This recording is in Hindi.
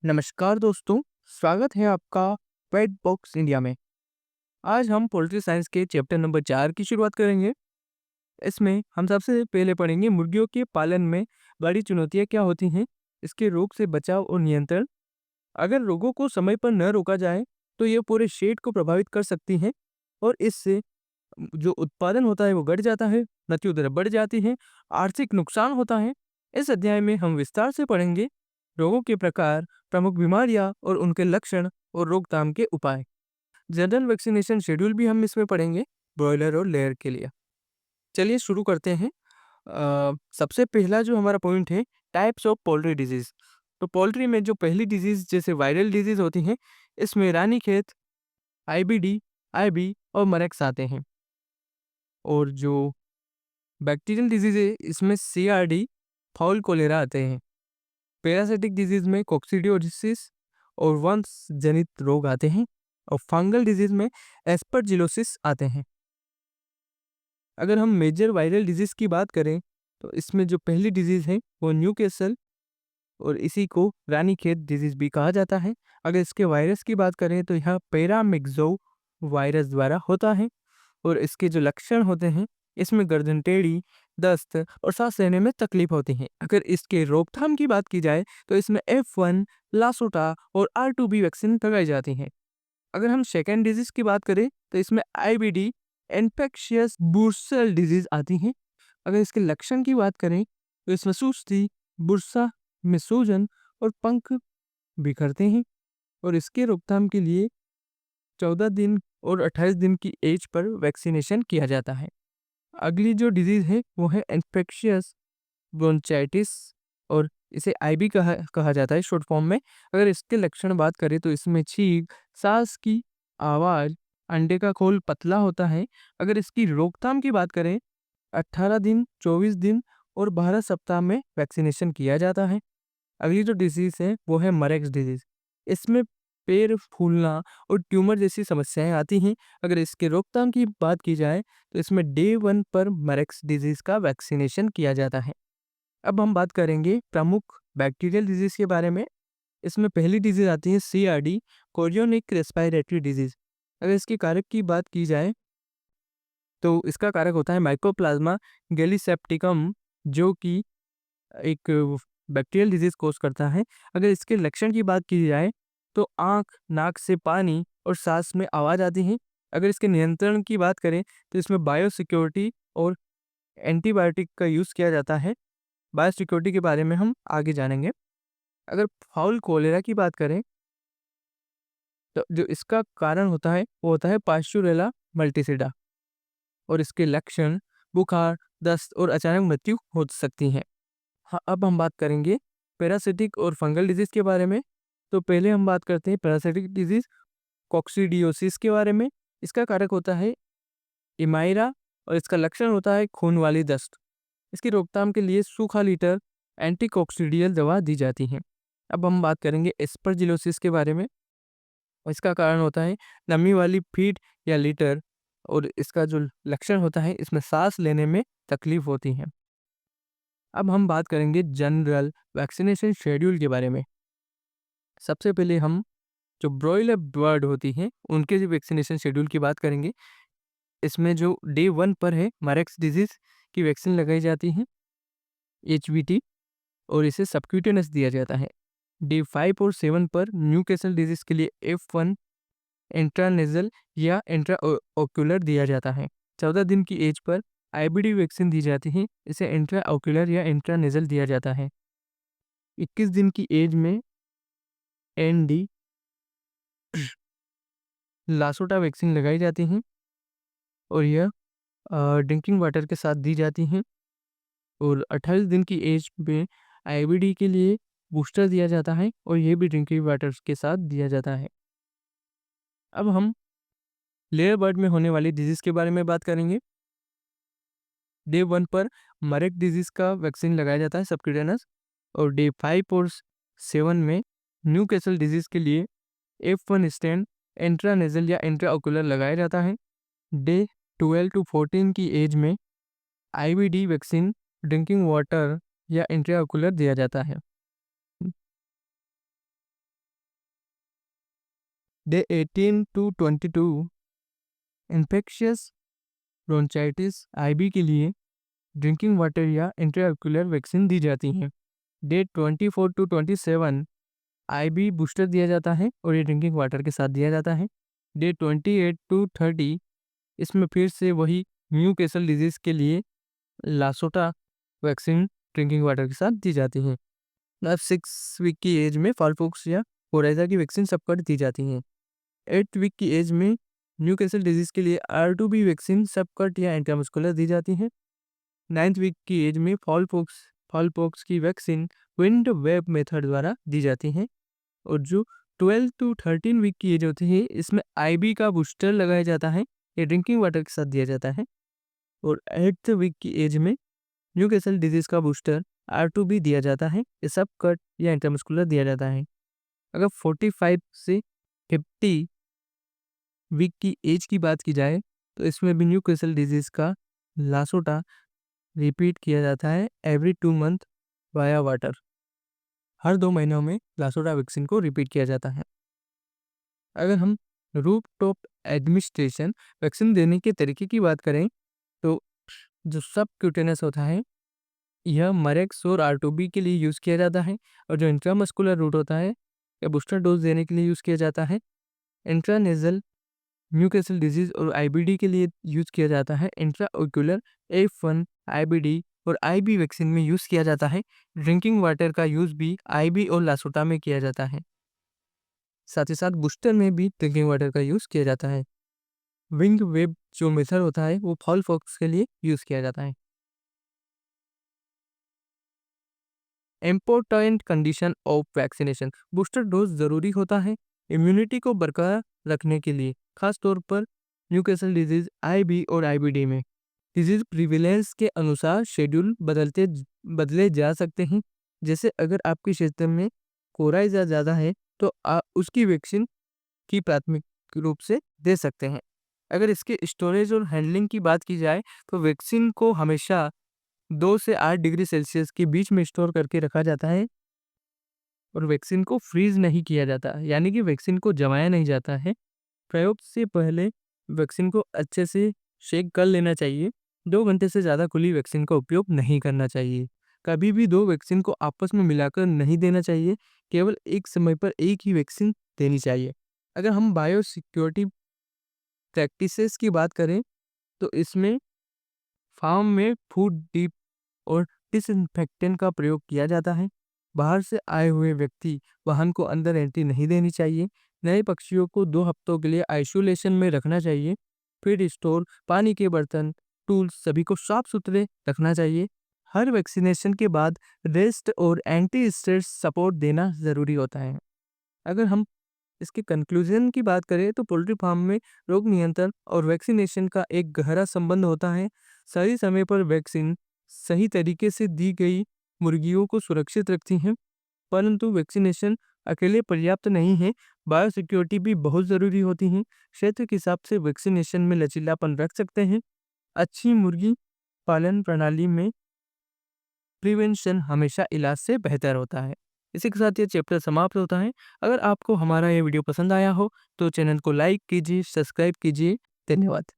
नमस्कार दोस्तों, स्वागत है आपका पेट बॉक्स इंडिया में। आज हम पोल्ट्री साइंस के चैप्टर नंबर 4 की शुरुआत करेंगे। इसमें हम सबसे पहले पढ़ेंगे मुर्गियों के पालन में बड़ी चुनौतियाँ क्या होती हैं, इसके रोग से बचाव और नियंत्रण। अगर रोगों को समय पर न रोका जाए, तो ये पूरे शेड को प्रभावित कर सकती हैं और इससे जो उत्पादन होता है वो घट जाता है, मृत्यु दर बढ़ जाती है, आर्थिक नुकसान होता है। इस अध्याय में हम विस्तार से पढ़ेंगे रोगों के प्रकार, प्रमुख बीमारियां और उनके लक्षण और रोकथाम के उपाय। जनरल वैक्सीनेशन शेड्यूल भी हम इसमें पढ़ेंगे ब्रॉयलर और लेयर के लिए। चलिए शुरू करते हैं। सबसे पहला जो हमारा पॉइंट है, टाइप्स ऑफ पोल्ट्री डिजीज। तो पोल्ट्री में जो पहली डिजीज जैसे वायरल डिजीज होती हैं, इसमें रानीखेत, आईबीडी, आईबी और मरेक्स आते हैं। और जो बैक्टीरियल डिजीज है, इसमें सीआरडी, फाउल कोलेरा आते हैं। पैरासिटिक डिजीज में कोक्सीडियोसिस और वंश जनित रोग आते हैं। और फंगल डिजीज में एस्परजिलोसिस आते हैं। अगर हम मेजर वायरल डिजीज की बात करें, तो इसमें जो पहली डिजीज है वो न्यूकेसल और इसी को रानीखेत डिजीज भी कहा जाता है। अगर इसके वायरस की बात करें, तो यह पैरामिक्सो वायरस द्वारा होता है। और इसके जो लक्षण होते हैं, इसमें गर्दन टेढ़ी, दस्त और सांस लेने में तकलीफ होती है। अगर इसके रोकथाम की बात की जाए, तो इसमें F1, लासोटा और R2B वैक्सीन लगाई जाती हैं। अगर हम सेकेंड डिजीज की बात करें, तो इसमें IBD, इन्फेक्शियस बुर्सल डिजीज आती हैं। अगर इसके लक्षण की बात करें, तो इसमें सुस्ती, बुर्सा में सूजन और पंख बिखरते हैं। और इसके रोकथाम के लिए 14 दिन और 28 दिन की एज पर वैक्सीनेशन किया जाता है। अगली जो डिजीज़ है वो है इन्फेक्शियस ब्रोंचाइटिस और इसे आईबी कहा जाता है शॉर्ट फॉर्म में। अगर इसके लक्षण बात करें, तो इसमें छींक, सांस की आवाज़, अंडे का खोल पतला होता है। अगर इसकी रोकथाम की बात करें, 18 दिन, 24 दिन और 12 सप्ताह में वैक्सीनेशन किया जाता है। अगली जो डिजीज़ है वो है मरेक्स डिजीज़। इसमें पैर फूलना और ट्यूमर जैसी समस्याएं आती हैं। अगर इसके रोकथाम की बात की जाए, तो इसमें डे 1 पर मरेक्स डिजीज़ का वैक्सीनेशन किया जाता है। अब हम बात करेंगे प्रमुख बैक्टीरियल डिजीज़ के बारे में। इसमें पहली डिजीज़ आती है CRD, कोरियोनिक रेस्पिरेटरी डिजीज़। अगर इसके कारक की बात की जाए, तो इसका कारक होता है माइकोप्लाज्मा गैलीसेप्टिकम, जो कि एक बैक्टीरियल डिजीज़ कोज़ करता है। अगर इसके लक्षण की बात की जाए, तो आँख, नाक से पानी और सांस में आवाज़ आती है। अगर इसके नियंत्रण की बात करें, तो इसमें बायोसिक्योरिटी और एंटीबायोटिक का यूज़ किया जाता है। बायोसिक्योरिटी के बारे में हम आगे जानेंगे। अगर फाउल कोलेरा की बात करें, तो जो इसका कारण होता है, वो होता है पास्चुरेला मल्टीसिडा और इसके लक्षण बुखार, दस्त और अचानक मृत्यु हो सकती है। हाँ, अब हम बात करेंगे पैरासिटिक और फंगल डिजीज़ के बारे में। तो पहले हम बात करते हैं पैरासिटिक डिजीज़ कोक्सीडियोसिस के बारे में। इसका कारक होता है इमाइरा और इसका लक्षण होता है खून वाली दस्त। इसकी रोकथाम के लिए सूखा लीटर एंटीकोक्सीडियल दवा दी जाती है। अब हम बात करेंगे एस्परजिलोसिस के बारे में। और इसका कारण होता है नमी वाली फीड या लीटर और इसका जो लक्षण होता है, इसमें सांस लेने में तकलीफ होती है। अब हम बात करेंगे जनरल वैक्सीनेशन शेड्यूल के बारे में। सबसे पहले हम जो ब्रॉयलर बर्ड होती हैं, उनके जो वैक्सीनेशन शेड्यूल की बात करेंगे। इसमें जो डे 1 पर है मरेक्स डिजीज़ की वैक्सीन लगाई जाती है, HBT, और इसे सबक्यूटेनियस दिया जाता है। डे 5 और 7 पर न्यूकासल डिजीज़ के लिए F1 इंट्रानेज़ल या इंट्रा ओक्यूलर दिया जाता है। 14 दिन की एज पर IBD वैक्सीन दी जाती है, इसे इंट्रा ओक्यूलर या इंट्रानेज़ल दिया जाता है। 21 दिन की एज में ND लासोटा वैक्सीन लगाई जाती हैं और यह ड्रिंकिंग वाटर के साथ दी जाती हैं। और 28 दिन की एज में IBD के लिए बूस्टर दिया जाता है और ये भी ड्रिंकिंग वाटर के साथ दिया जाता है। अब हम लेयर बर्ड में होने वाली डिजीज़ के बारे में बात करेंगे। डे 1 पर मरेक डिजीज़ का वैक्सीन लगाया जाता है सबक्यूटेनियस और डे 5 और 7 में न्यूकासल डिजीज़ के लिए F1 स्ट्रेन इंट्रानेज़ल या इंट्राओक्यूलर लगाया जाता है। डे 12 टू 14 की एज में IBD वैक्सीन ड्रिंकिंग वाटर या इंट्राओक्यूलर दिया जाता है। डे 18 टू 22 इन्फेक्शियस ब्रोंचाइटिस आईबी के लिए ड्रिंकिंग वाटर या इंट्राऑक्यूलर वैक्सीन दी जाती हैं। डे 24 टू 27 आईबी बूस्टर दिया जाता है और ये ड्रिंकिंग वाटर के साथ दिया जाता है। डे 28 टू 30 इसमें फिर से वही न्यूकैसल डिजीज़ के लिए लासोटा वैक्सीन ड्रिंकिंग वाटर के साथ दी जाती है। अब 6 वीक की एज में फॉलपॉक्स या कोराइजा की वैक्सीन सबकट दी जाती हैं। 8 वीक की एज में न्यूकैसल डिजीज़ के लिए R2B वैक्सीन सबकट या इंट्रामस्कुलर दी जाती है। 9th वीक की एज में फॉलपॉक्स की वैक्सीन विंड वेब मेथड द्वारा दी जाती है। और जो 12 टू 13 वीक की एज होती है इसमें आईबी का बूस्टर लगाया जाता है, ये ड्रिंकिंग वाटर के साथ दिया जाता है। और 8th वीक की एज में न्यूकैसल डिजीज़ का बूस्टर R2B दिया जाता है, ये सब कट या इंट्रामस्कुलर दिया जाता है। अगर 45 से 50 वीक की एज की बात की जाए तो इसमें भी न्यूकैसल डिजीज़ का लासोटा रिपीट किया जाता है एवरी 2 मंथ वाया वाटर। हर 2 महीनों में लासोटा वैक्सीन को रिपीट किया जाता है। अगर हम रूफ टॉप एडमिनिस्ट्रेशन वैक्सीन देने के तरीके की बात करें तो जो सबक्यूटेनियस होता है यह मरेक्स और R2B के लिए यूज़ किया जाता है। और जो इंट्रामस्कुलर रूट होता है यह बूस्टर डोज देने के लिए यूज़ किया जाता है। इंट्रानेज़ल न्यूकैसल डिजीज़ और आईबीडी के लिए यूज़ किया जाता है। इंट्राओक्यूलर F1 आईबीडी और आईबी वैक्सीन में यूज़ किया जाता है। ड्रिंकिंग वाटर का यूज़ भी आईबी और लासोटा में किया जाता है। साथ ही साथ बूस्टर में भी ड्रिंकिंग वाटर का यूज़ किया जाता है। विंग वेब जो मेथड होता है वो फॉलपॉक्स के लिए यूज़ किया जाता है। Important condition of vaccination, booster dose ज़रूरी होता है इम्यूनिटी को बरकरार रखने के लिए, खास तौर पर न्यूकैसल डिजीज़ आईबी और आईबीडी में। डिजीज़ प्रिविलेंस के अनुसार शेड्यूल बदले जा सकते हैं। जैसे अगर आपके क्षेत्र में कोराइजा ज़्यादा है तो आप उसकी वैक्सीन की प्राथमिक रूप से दे सकते हैं। अगर इसके स्टोरेज और हैंडलिंग की बात की जाए तो वैक्सीन को हमेशा 2 से 8 डिग्री सेल्सियस के बीच में स्टोर करके रखा जाता है और वैक्सीन को फ्रीज नहीं किया जाता, यानी कि वैक्सीन को जमाया नहीं जाता है। प्रयोग से पहले वैक्सीन को अच्छे से शेक कर लेना चाहिए। 2 घंटे से ज़्यादा खुली वैक्सीन का उपयोग नहीं करना चाहिए। कभी भी 2 वैक्सीन को आपस में मिलाकर नहीं देना चाहिए, केवल एक समय पर एक ही वैक्सीन देनी चाहिए। अगर हम बायोसिक्योरिटी प्रैक्टिसेस की बात करें तो इसमें फार्म में फूड डिप और डिसइंफेक्टेंट का प्रयोग किया जाता है। बाहर से आए हुए व्यक्ति वाहन को अंदर एंट्री नहीं देनी चाहिए। नए पक्षियों को 2 हफ्तों के लिए आइसोलेशन में रखना चाहिए। फीड स्टोर, पानी के बर्तन, टूल्स सभी को साफ सुथरे रखना चाहिए। हर वैक्सीनेशन के बाद रेस्ट और एंटी स्ट्रेस सपोर्ट देना ज़रूरी होता है। अगर हम इसके कंक्लूजन की बात करें तो पोल्ट्री फार्म में रोग नियंत्रण और वैक्सीनेशन का एक गहरा संबंध होता है। सही समय पर वैक्सीन सही तरीके से दी गई मुर्गियों को सुरक्षित रखती हैं, परंतु वैक्सीनेशन अकेले पर्याप्त नहीं है। बायोसिक्योरिटी भी बहुत ज़रूरी होती है। क्षेत्र के हिसाब से वैक्सीनेशन में लचीलापन रख सकते हैं। अच्छी मुर्गी पालन प्रणाली में प्रिवेंशन हमेशा इलाज से बेहतर होता है। इसी के साथ ये चैप्टर समाप्त होता है। अगर आपको हमारा ये वीडियो पसंद आया हो तो चैनल को लाइक कीजिए, सब्सक्राइब कीजिए। धन्यवाद।